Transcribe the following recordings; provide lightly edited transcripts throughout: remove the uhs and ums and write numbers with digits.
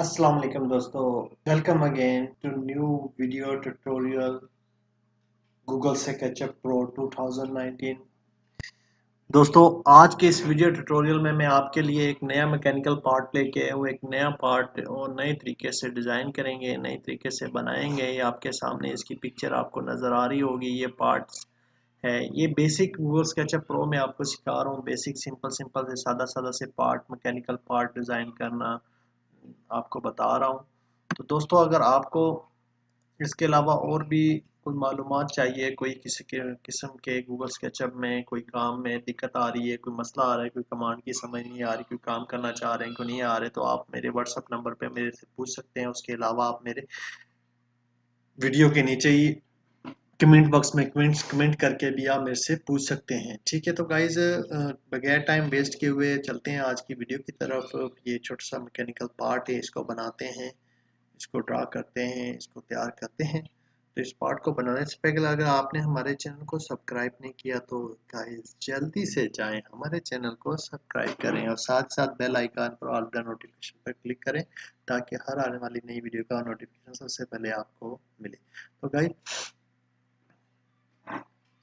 अस्सलाम वालेकुम दोस्तों, welcome again to new video tutorial Google SketchUp pro 2019। दोस्तों, आज के इस वीडियो ट्यूटोरियल में मैं आपके लिए एक नया मैकेनिकल पार्ट लेके आया हूँ। एक नया पार्ट और नए तरीके से डिज़ाइन करेंगे, नए तरीके से बनाएंगे। ये आपके सामने इसकी पिक्चर आपको नज़र आ रही होगी। ये पार्ट्स है, ये बेसिक गूगल स्केचअप प्रो में आपको सिखा रहा हूँ। बेसिक सिंपल सिंपल से सादा सादा से पार्ट, मैकेनिकल पार्ट डिज़ाइन करना आपको बता रहा हूँ। तो दोस्तों, अगर आपको इसके अलावा और भी कोई मालूमात चाहिए, कोई किसी के किस्म के गूगल स्केचअप में कोई काम में दिक्कत आ रही है, कोई मसला आ रहा है, कोई कमांड की समझ नहीं आ रही, कोई काम करना चाह रहे हैं, कोई नहीं आ रहे, तो आप मेरे व्हाट्सएप नंबर पे मेरे से पूछ सकते हैं। उसके अलावा आप मेरे वीडियो के नीचे ही कमेंट बॉक्स में कमेंट करके भी आप मेरे से पूछ सकते हैं। ठीक है, तो गाइज बगैर टाइम वेस्ट किए हुए चलते हैं आज की वीडियो की तरफ। ये छोटा सा मैकेनिकल पार्ट है, इसको बनाते हैं, इसको ड्रा करते हैं, इसको तैयार करते हैं। तो इस पार्ट को बनाने से पहले अगर आपने हमारे चैनल को सब्सक्राइब नहीं किया तो गाइस जल्दी से जाएं, हमारे चैनल को सब्सक्राइब करें और साथ साथ बेल आइकन पर ऑल द नोटिफिकेशन पर क्लिक करें ताकि हर आने वाली नई वीडियो का नोटिफिकेशन सबसे पहले आपको मिले। तो गाइस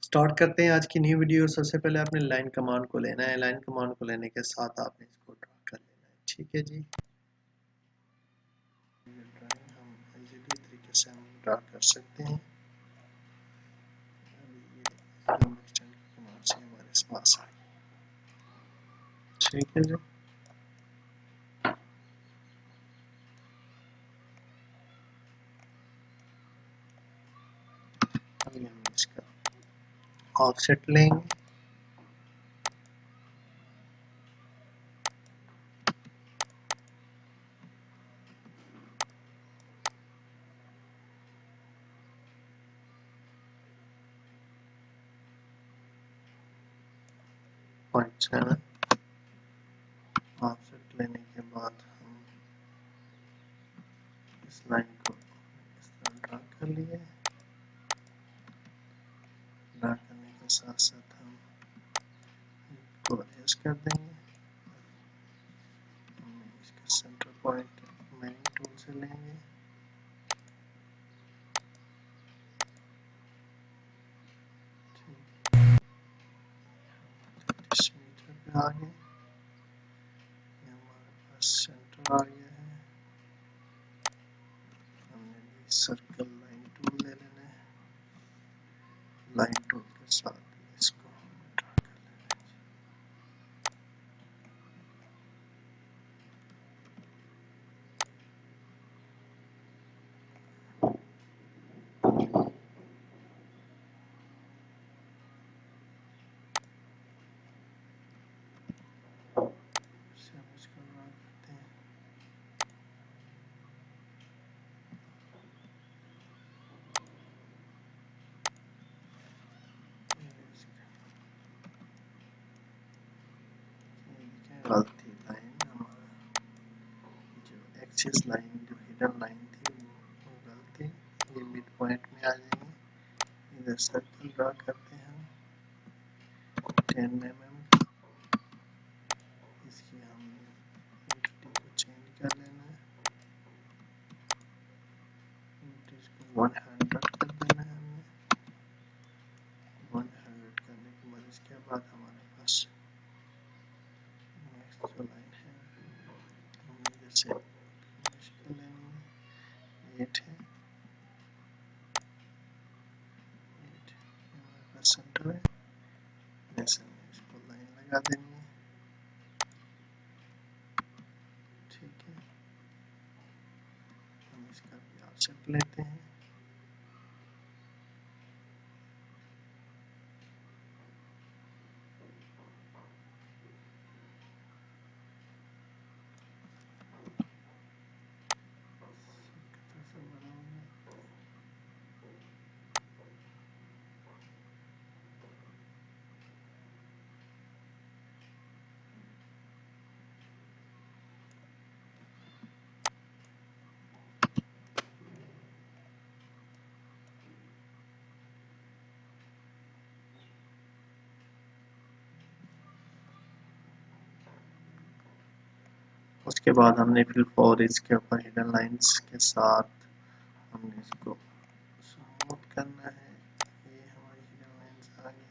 स्टार्ट करते हैं आज की न्यू वीडियो। सबसे पहले आपने लाइन कमांड को लेना है। लाइन कमांड को लेने के साथ आपने इसको ड्रा कर लेना है। ठीक है जी, ड्राइंग हम इजीली तरीके से हम ड्रा कर सकते हैं। से हमारे पास आ गया। ठीक है जी, अभी हम इसका ऑफसेट लेंगे। पॉइंट 7 ऑफसेट लेने के बाद हम इस लाइन को इस तरह ड्रा कर लिए। ड्रा करने के साथ साथ हम इसको एडजस्ट कर देंगे। हम इसका सेंटर पॉइंट मैनिंग टूल से लेंगे। इस मीटर पे आ गए, ये हमारे पास सेंटर आ गया है। हमने सर्कल लाइन टूल ले लेना है। लाइन टूल के साथ इसको ड्रा कर लेना है। इससे हम इसको ड्रा करते हैं। गलती लाइन हमारा जो एक्सिस लाइन जो हिडन लाइन थी वो गलती, ये मिड पॉइंट में आ जाएंगे। इधर सर्कल ड्रा करते हैं हम 10 mm। इसकी हमने एंटिटी को चेंज कर लेना है, एंटिटी को 100 कर देना है हमने। 100 करने के बाद इसके बाद हमारे पास नेक्स्ट जो लाइन है हमने जैसे इसको लेंगे 8 है, 8 हमारे पास सेंटर है। जैसे हमने इसको लाइन लगा देनी है। ठीक है, हम इसका भी ऑफसेट लेते हैं। उसके बाद हमने फिल फॉर इसके ऊपर हिडन लाइंस के साथ हमने इसको स्मूथ करना है। ये हमारी हिडन लाइंस आ गई।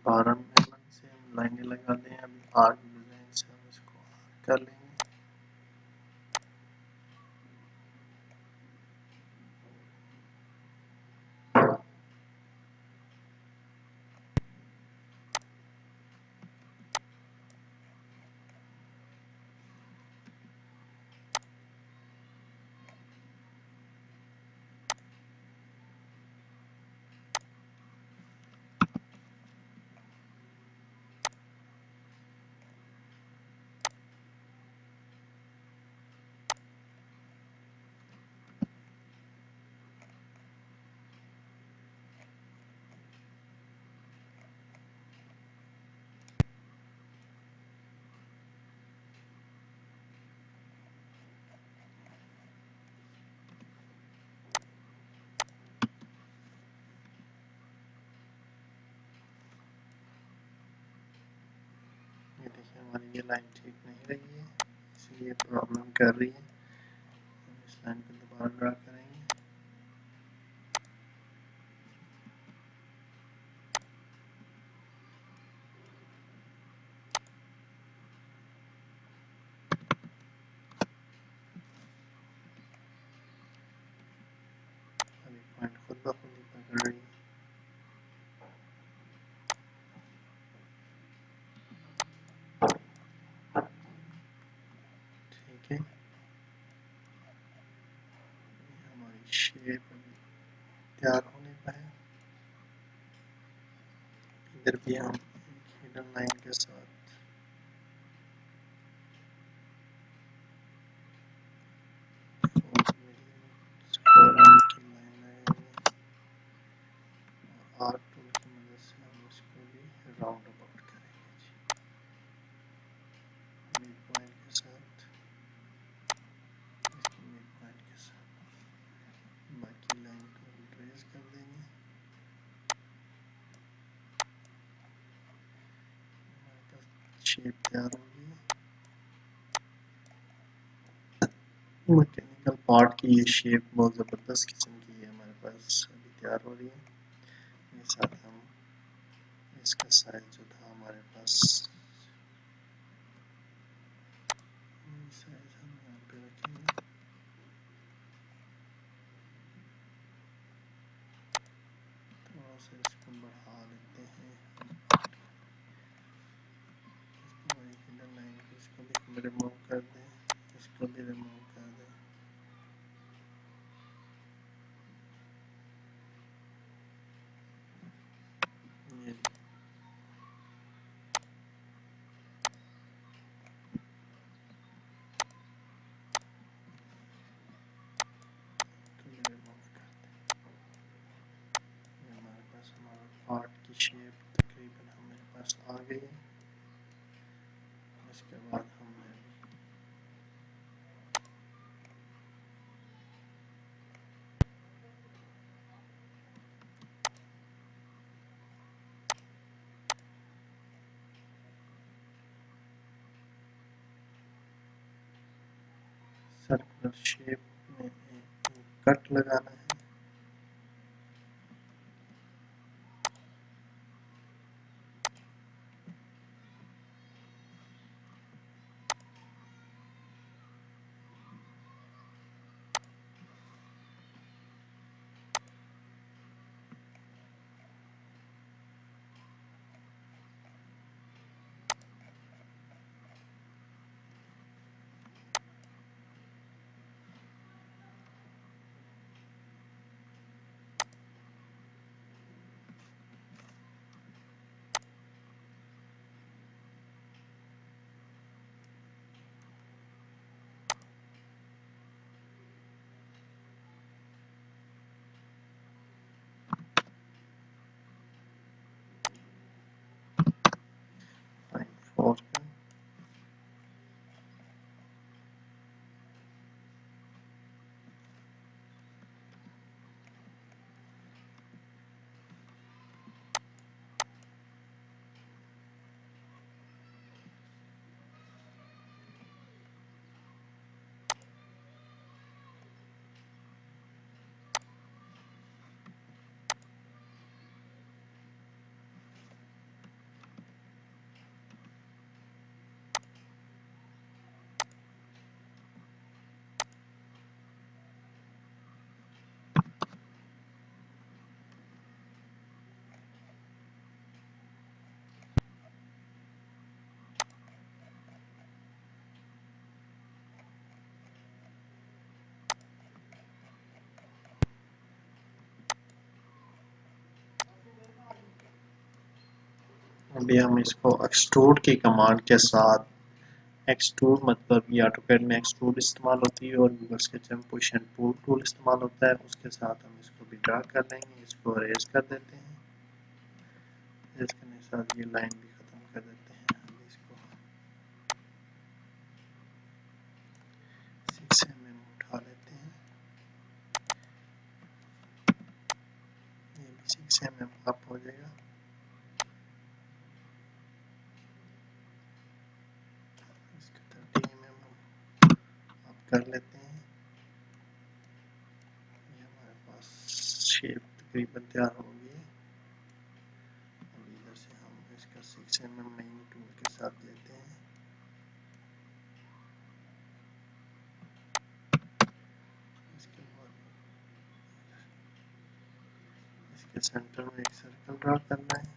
बारह mm से हम लाइनें लगा दें। अभी 8 डिजाइन से हम इसको कर लेंगे। ये देखिए हमारी ये लाइन ठीक नहीं रही है, इसलिए प्रॉब्लम कर रही है। हम इस लाइन को दोबारा ड्रा करेंगे। अभी पॉइंट खुद ब खुद ही पकड़ रही है। ठीक है, हमारी शेप अभी तैयार होने पर है। इधर भी हम हिडन लाइन के साथ आर्क टूल की मदद से हम इसको भी राउंड अबाउट करेंगे जी। मिड पॉइंट के साथ, इसकी मिड पॉइंट के साथ बाकी लाइन को हम ट्रेस कर देंगे। हमारे पास शेप तैयार होगी। मैकेनिकल पार्ट की ये शेप बहुत ज़बरदस्त किस्म की है, हमारे पास अभी तैयार हो रही है। इसके साथ हम इसका साइज जो था हमारे पास, साइज हम यहाँ पे रखेंगे। थोड़ा सा इसको बढ़ा लेते हैं हम। हिडन लाइन को इसको भी हम रिमूव कर दें, इसको भी रिमूव कर दें। ये हमारे पास हमारा पार्ट की शेप तकरीबन हमारे पास आ गई है। इसके बाद हमने सर्कुलर शेप में एक कट लगाना है। और अभी हम इसको एक्सट्रूड की कमांड के साथ, एक्सट्रूड मतलब ये ऑटोकैड में एक्सट्रूड इस्तेमाल होती है और गूगल स्केच में पुश एंड पुल टूल इस्तेमाल होता है, उसके साथ हम इसको भी ड्रा कर लेंगे। इसको अरेज कर देते हैं। अरेज करने के साथ ये लाइन भी खत्म कर देते हैं। हम इसको 6 mm उठा लेते हैं। ये भी 6 mm अप हो जाएगा। इसको 30 mm अप कर लेते हैं। ये हमारे पास शेप तकरीबन तैयार हो गई है। इधर से हम इसका 6 mm नई टूल के साथ लेते हैं। इसके बाद इसके सेंटर में एक सर्कल ड्रा करना है।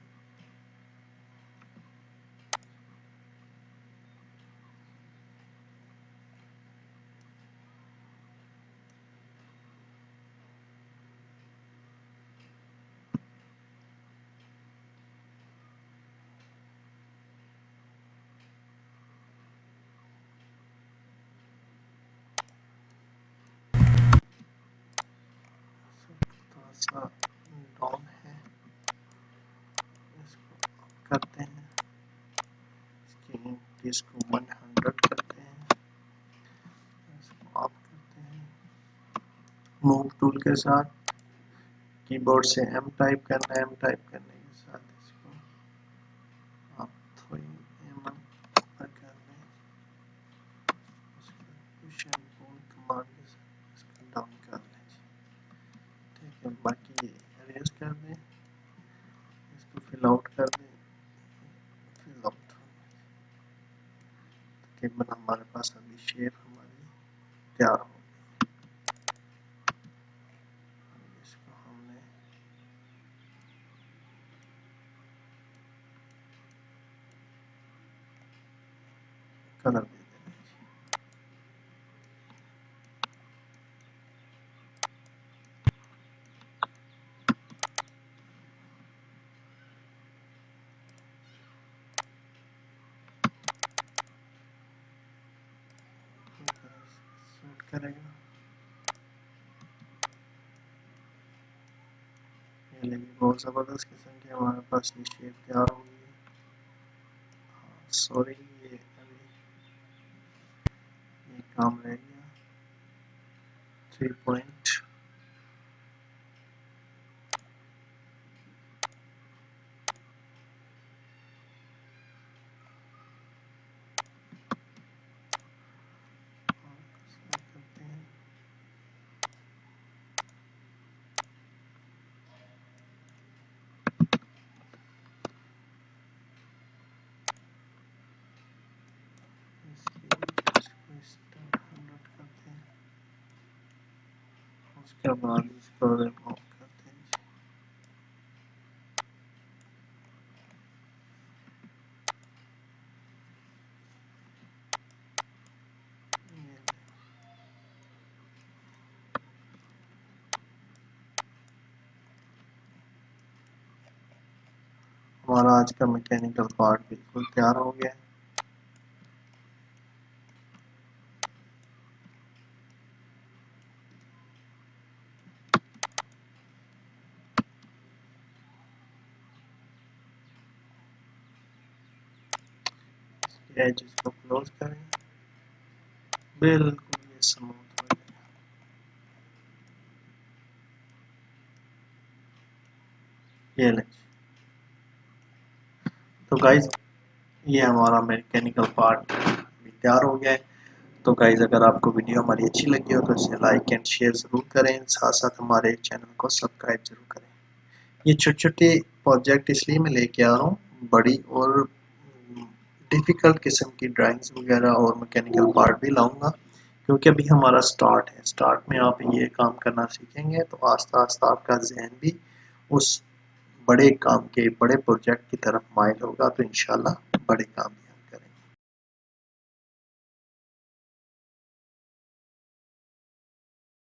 थोड़ा सा डाउन है, इसको करते हैं। इसकी इंक्रीज को 100 करते हैं। इसको ऑफ करते हैं। मूव टूल के साथ कीबोर्ड से M टाइप करना है। M टाइप करने के साथ इसको आप थोड़ी M ऊपर कर लें। उसको पुश एंड पुल कमांड के साथ इसको डाउन कर लें। ठीक है, बाकी ये अरेज कर दें। इसको फिल आउट कर दें। फिल आउट तकरीबन हमारे पास अभी शेप हमारी तैयार हो। इसको हमने कलर दे देना है। सूट करेगा। ये लेकिन बहुत ज़बरदस्त किस्म की हमारे पास ये शेप तैयार हो गई है। सॉरी, ये अभी ये काम रह गया। 3 पॉइंट उसके बाद इसको रिमूव करते हैं। हमारा आज का मैकेनिकल पार्ट बिल्कुल तैयार हो गया है। एजेस को क्लोज करें, बिल्कुल ये स्मूथ हो जाएगा। ये ले, तो गाइज ये हमारा मैकेनिकल पार्ट तैयार हो गया है। तो गाइज अगर आपको वीडियो हमारी अच्छी लगी हो तो इसे लाइक एंड शेयर ज़रूर करें, साथ साथ हमारे चैनल को सब्सक्राइब जरूर करें। ये छोटे छोटे प्रोजेक्ट इसलिए मैं लेके आ रहा हूँ, बड़ी और डिफ़िकल्ट किस्म की ड्राइंग्स वगैरह और मैकेनिकल पार्ट भी लाऊंगा, क्योंकि अभी हमारा स्टार्ट है। स्टार्ट में आप ये काम करना सीखेंगे तो आस्ता आस्ता आपका जहन भी उस बड़े काम के, बड़े प्रोजेक्ट की तरफ माइल होगा, तो इंशाल्लाह बड़े काम